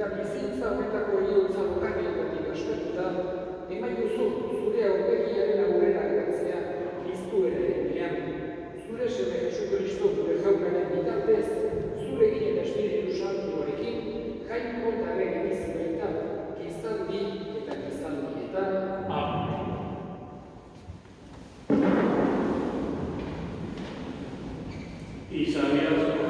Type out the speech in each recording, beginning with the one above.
eta bizitza honetako heriotza bokarrietatik askatuta, emaituzu zure aurpegiaren aurrera agertzea Kristu erarenean. Zure seme Jesu gure jaunaren bitartez, zurekin eta Espiritu Santuarekin, jainko eta errege bizi baita, gizaldi eta gizaldietan. Amen. Isaías eta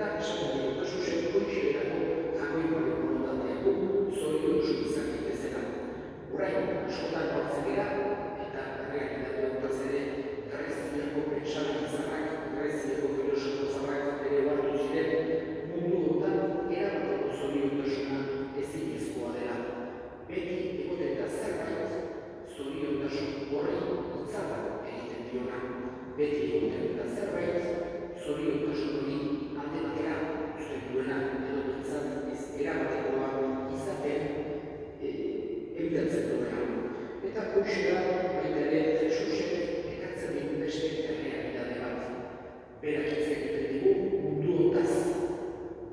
Eta esaten dio, Jesusek goixe erako jakoikoaren borondatea du, zoriontsu izan daitezela. Orain, askotan lortzen dira, eta errealitate honetaz ere, Greziako pentsalari zaharrak, Greziako filosofo zaharrak ere ohartu ziren, mundu honetan erabateko zoriontasuna ezinezkoa dela. Beti egoten da zerbait, zoriontasun horri itzala egiten diona. Beti egoten da zerbait, zoriontasun hori alde batera uzten duena, edo bintzat ez erabatekoa izaten ebidatzen duena. Eta goizera baita ere Jesusek ekartzen digun beste errealitate bat. Berak hitz egiten digu mundu hotaz,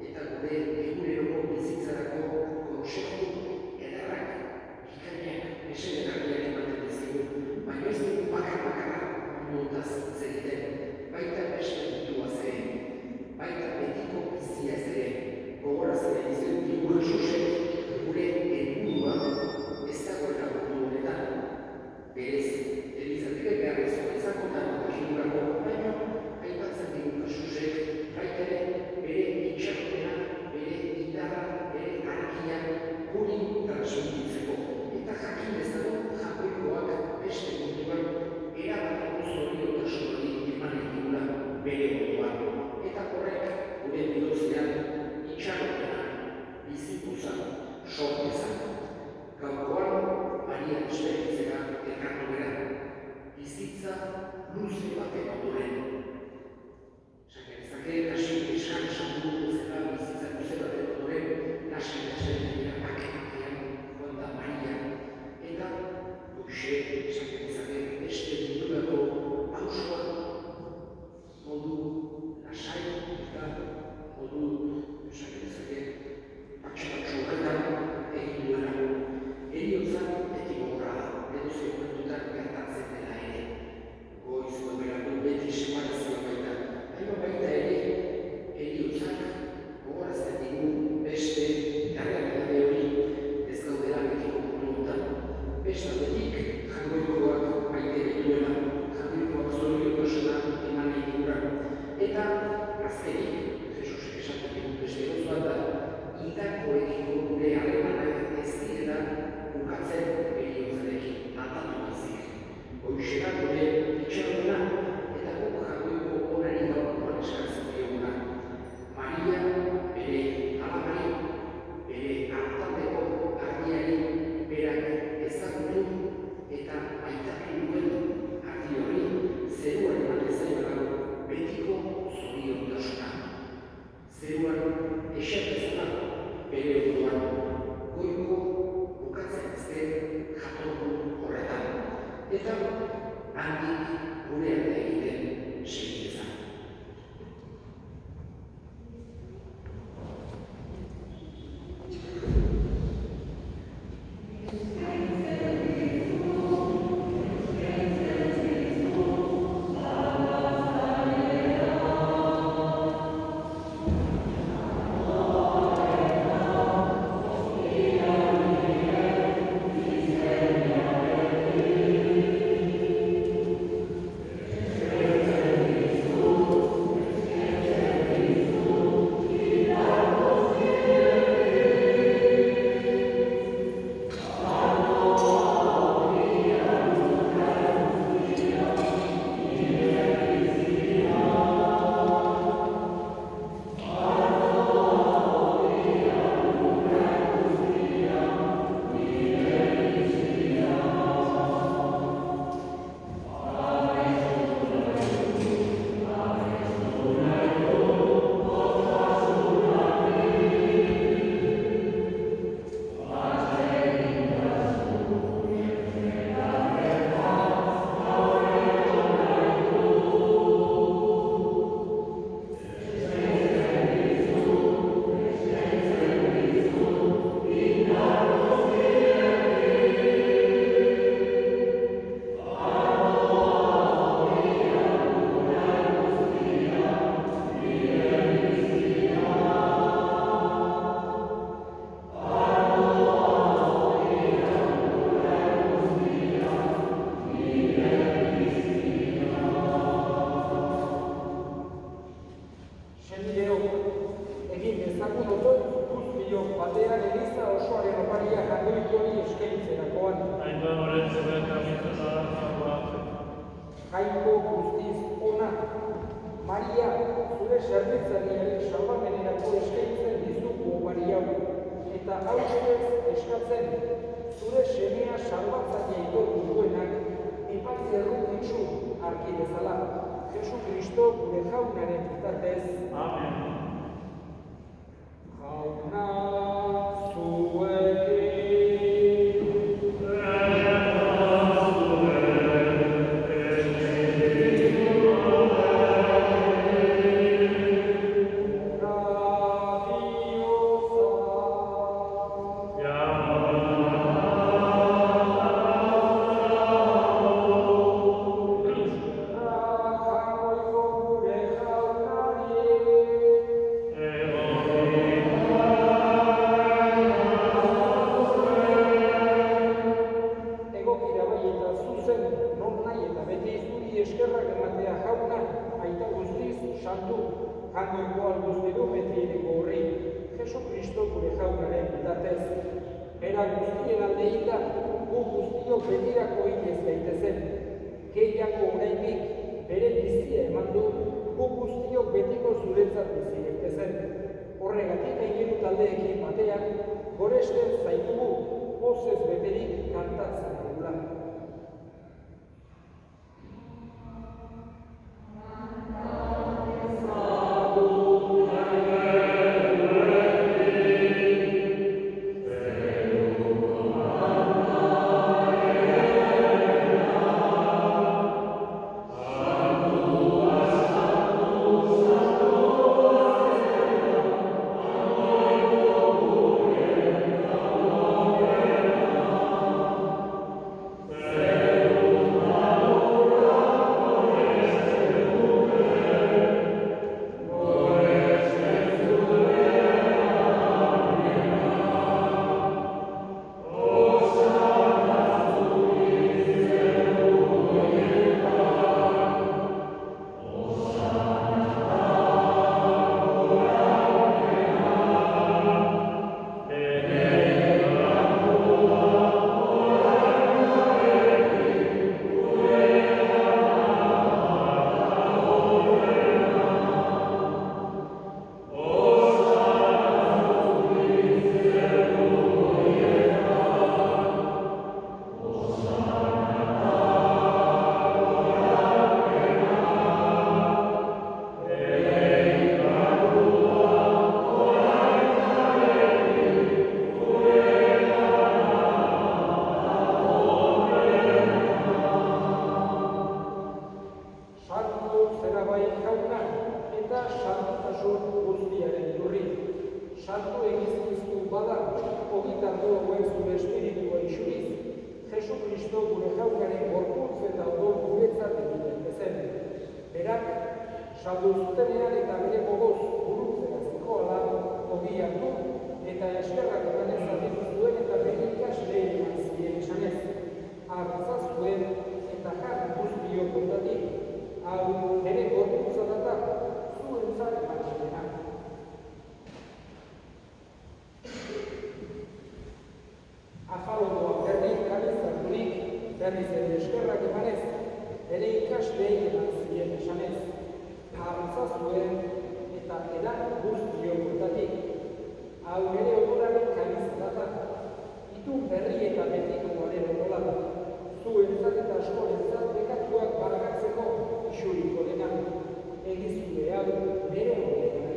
eta gure eguneroko bizitzarako konseju ederrak, ikainak, mesedegarriak ematen dizkigu, baina ez dugu bakar-bakarra mundu hotaz hitz egiten, baita beste munduaz ere, baita betiko biziaz ere, gogoratzen dizu digu Jesusek gure helburua ez dagoela mundu honetan. Berez, elizateke beharrezkoa izango da figurako, baina aipatzen digu Jesusek baita ere bere itxaropena, bere indarra, bere argia guri transmititzeko. Eta jakin dezagun jakoikoak beste munduan erabateko zoriontasun hori eman digula bere moduan. Eta horrek gure bidotzean itxaropena, bizikuntza, sortezan. Gaurkoan, Maria esperitzera ekartu gara, bizitza luze baten ondoren. Sakerizake, hasi esan dugu zela bizitza luze baten ondoren, hasi dira bakean, konta Maria, eta goixe, sakerizake, beste mundurako pausoa, modu lasai eta modu, sakerizake, patxo horretan egin duela. Heriotza beti gogorra da, edo momentutan gertatzen dela ere. Goiz goberatu beti separazioa baita. Baina baita ere, heriotzak gogorazten digu beste errealitate hori ez gaudela betiko mundu honetan. Beste aldetik, jakoikoak maite dituela, jakoikoak zoriontasuna eman nahi digura. Eta azkenik, Jesusek esaten digu beste gauza bat da, hildakoekiko gure harremanak ez direla bukatzen heriotzarekin aldatu baizik. Goizera gure itxaropena eta guk jakoiko onari gaurkoan eskatzen dioguna. Maria bere alabari, bere hartaldeko argiari berak ezagutu eta aitzakia duen argi hori zeruan ematen zaiola betiko zoriontasuna. Senideok, egin dezagun otoi guztiok batean eliza osoaren oparia jakoikori eskaintzerakoan. Jainko horretzeko eta bizitza Jainko guztiz ona, Maria, zure zerbitzariaren salbamenerako eskaintzen dizugu opari hau, eta haustez eskatzen, zure semea salbatzaile aitortu duenak, epaitze errukitzu arki dezala, Jesu Kristo gure jaunaren bitartez. Amen. Jauna zuekin. Betirako inez daitezen, gehiago oraindik bere bizia eman du, gu guztiok betiko zuretzat bizi daitezen. Horregatik aingeru taldeekin batean, goresten zaitugu, pozez beterik kantatzen dugula. Saldu zutenean eta bere gogoz burutzera zikoala ogi hartu eta eskerrak emanez zatitu zuen eta bere ikasleei eman zien esanez. Hartza zuen eta jar guztiok kontatik, hau bere gorputza data zuentzat emantzena. Afalodoa berdin kaliz harturik, berriz ere eskerrak emanez, bere ikasleei eman zien esanez. Hartza zuen eta edan guztiok kontatik, hau ere odolaren kalizatata, itun berri eta betikoaren odola, zuentzat eta askorentzat bekatuak barkatzeko isuriko dena, egizue hau bere horretan.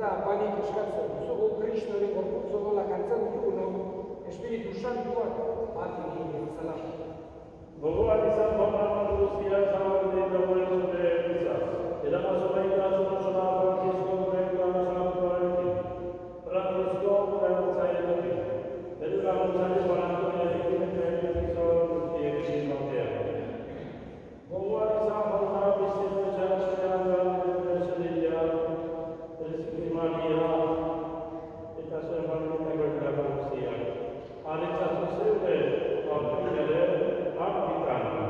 eta panik eskatzen duzugu Kristoren gorputz odola kantzen dugunok Espiritu Santuak bat egin bezala. Gogoan izan forman guztia zabalde dagoen zure bizaz. Eraman baita zuzona Francisco Brengan Santuarekin. Francisco Brengan Edu laguntzaile Juan Antonio Ekin eta guztiek izin batean. Gogoan izan forman bizitza txartzean garen esedia, Maria, eta zuen familiako eta guztiak. Aritzatu zeure, aurkikere, apitana.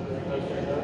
Gracias.